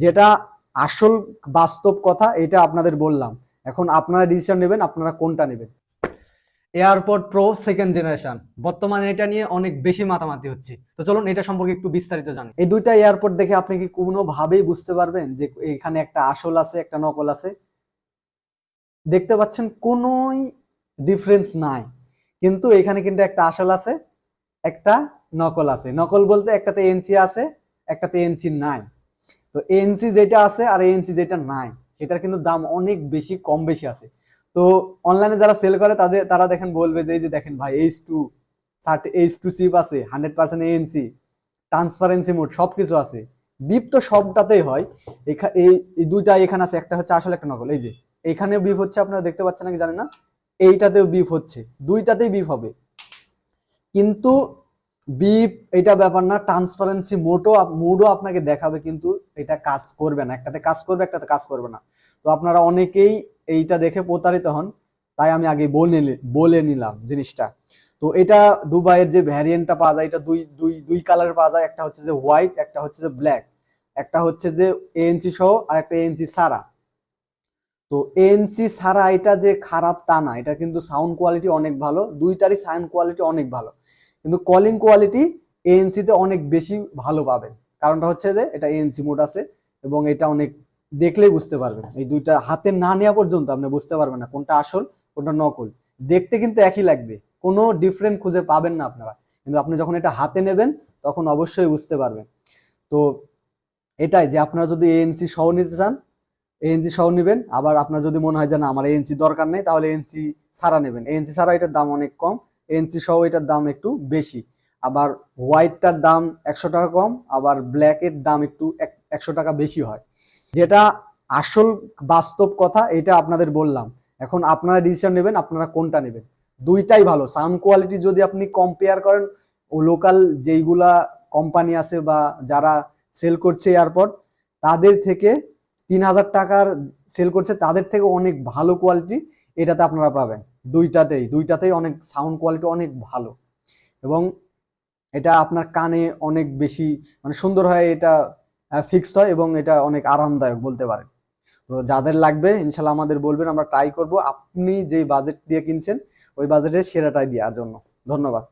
যেটা আসল বাস্তব কথা, এটা আপনাদের বললাম। এখন আপনারা ডিসিশন নেবেন আপনারা কোনটা নেবেন। এয়ারপড প্রো সেকেন্ড জেনারেশন, বর্তমানে এটা নিয়ে অনেক বেশি মাতামাতি হচ্ছে। তো চলুন এটা সম্পর্কে একটু বিস্তারিত জানি। এই দুইটা এয়ারপড দেখে আপনি কি কোনোভাবেই বুঝতে পারবেন যে এখানে একটা আসল আছে একটা নকল আছে? দেখতে পাচ্ছেন কোনোই ডিফারেন্স নাই, কিন্তু এখানে কিন্তু একটা আসল আছে একটা নকল আছে। নকল বলতে একটাতে এনসি আছে একটাতে এনসি নাই। তো এনসি যেটা আছে আর এনসি যেটা নাই সেটার কিন্তু দাম অনেক বেশি কম বেশি আছে। তো অনলাইনে যারা সেল করে তারা দেখেন বলবে যে এই যে দেখেন ভাই H2 চিপ আছে, 100% এএনসি, ট্রান্সপারেন্সি মোড সবকিছু আছে। বিপ তো সবটাতেই হয়। এই দুইটা এখানে আছে, একটা হচ্ছে আসলে একটা নকল। এই যে এখানেও বিপ হচ্ছে, আপনারা দেখতে পাচ্ছেন নাকি জানেন না, এইটাতেও বিপ হচ্ছে, দুইটাতেই বিপ হবে। কিন্তু বিপ এটা ব্যাপার না, ট্রান্সপারেন্সি মোডও আপনাকে দেখাবে, কিন্তু এটা কাজ করবে না, একটাতে কাজ করবে একটাতে কাজ করবে না। তো আপনারা অনেকেই এইটা দেখে প্রতারিত হন, তাই আমি আগে বলে নিলাম জিনিসটা। তো এটা দুবাইয়ের যে ভ্যারিয়েন্টটা পাওয়া যায়, এটা দুই দুই দুই কালারের পাওয়া যায়, একটা হচ্ছে যে হোয়াইট, একটা হচ্ছে যে ব্ল্যাক, একটা হচ্ছে যে এএনসি সহ আর একটা এএনসি ছাড়া। তো এএনসি ছাড়া এটা যে খারাপ তা না, এটা কিন্তু সাউন্ড কোয়ালিটি অনেক ভালো, দুইটারই সাউন্ড কোয়ালিটি অনেক ভালো, কিন্তু কলিং কোয়ালিটি এএনসি তে অনেক বেশি ভালো পাবেন। কারণটা হচ্ছে যে এটা এএনসি মোড আছে এবং এটা অনেক দেখলেই বুঝতে পারবেন। এই দুইটা হাতে না নেওয়া পর্যন্ত আপনি বুঝতে পারবেন না কোনটা আসল কোনটা নকল। দেখতে কিন্তু একই লাগবে, কোনো ডিফারেন্ট খুঁজে পাবেন না আপনারা, কিন্তু আপনি যখন এটা হাতে নেবেন তখন অবশ্যই বুঝতে পারবেন। তো এটাই যে আপনারা যদি এএনসি সহ নিতে চান এএনসি সহ নেবেন, আবার আপনার যদি মনে হয় যে না আমার এএনসি দরকার নেই তাহলে এএনসি ছাড়া নেবেন। এএনসি ছাড়া এটার দাম অনেক কম, এএনসি সহ এটার দাম একটু বেশি। আবার হোয়াইটটার দাম 100 টাকা কম, আবার ব্ল্যাকের দাম একটু 100 টাকা বেশি হয়। যেটা আসল বাস্তব কথা এটা আপনাদের বললাম। এখন আপনারা ডিসিশন নেবেন আপনারা কোনটা নেবেন। দুইটাই ভালো, সাউন্ড কোয়ালিটি যদি আপনি কম্পেয়ার করেন ও লোকাল যেইগুলা কোম্পানি আছে বা যারা সেল করছে এয়ারপড তাদের থেকে, 3000 টাকার সেল করছে তাদের থেকে অনেক ভালো কোয়ালিটি এটাতে আপনারা পাবেন। দুইটাতেই অনেক সাউন্ড কোয়ালিটি অনেক ভালো, এবং এটা আপনার কানে অনেক বেশি মানে সুন্দর হয়, এটা ফিক্সড হয় এবং এটা অনেক আরামদায়ক বলতে পারেন। তো যাদের লাগবে ইনশাল্লাহ আমাদের বলবেন, আমরা ট্রাই করব আপনি যে বাজেট দিয়ে কিনছেন ওই বাজেটের সেরাটাই দেওয়ার জন্য। ধন্যবাদ।